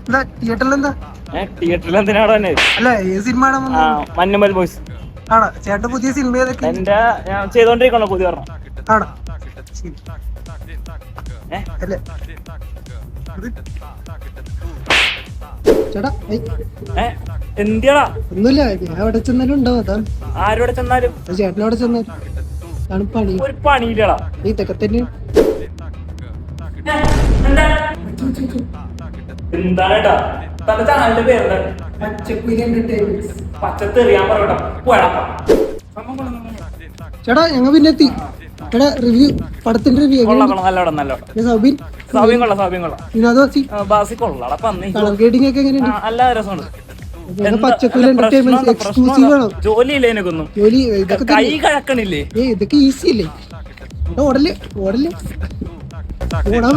എന്താ തിയേറ്ററിൽ എന്താ തിയേറ്ററിൽ എന്തിനാണ് അല്ല ഏത് സിനിമ മഞ്ഞുമൽ ബോയ്സ് ആണോ ചേട്ടൻ പുതിയ സിനിമ ഏതൊക്കെ എന്റെ ഞാൻ ചെയ്തോണ്ടിരിക്കണോ പുതിയ പറഞ്ഞ ആണോ അല്ലേ ചേട്ടാ എന്തിയാടാ ഒന്നുമില്ല ഞാൻ അവിടെ ചെന്നാലും ഉണ്ടാവും അതാണ് ആരോടെ ചെന്നാലും ചേട്ടൻ അവിടെ ചെന്നാലും അതാണ് പണി ഒരു പണിയില്ലടാ ഇതൊക്കെ തന്നെ എന്താണേട്ടാ തന്റെ ചാനലിന്റെ പേരെന്താണ് പച്ചത്തെറിയാൻ പറയട്ടോ പോയടാ ചേട്ടാ ഞങ്ങൾ പിന്നെ എത്തി ചേട്ടാ റിവ്യൂ പടത്തിന്റെ റിവ്യൂ സൗബിൻ ബാസി കൊള്ളാടാ പന്നി കളർ ഗ്രേഡിംഗ് ഒക്കെ എങ്ങനെയുണ്ട് നല്ല രസമുണ്ട് പച്ചക്കുയിൽ എന്റർടൈൻമെന്റ് എക്സ്ക്ലൂസീവ് ആണോ ജോലിയില്ലേ എനിക്കൊന്നും ജോലി ഇതൊക്കെ കൈ കഴക്കണില്ലേ ഇതൊക്കെ ഈസി അല്ലേ ഓടല്ലേ ഓടാൻ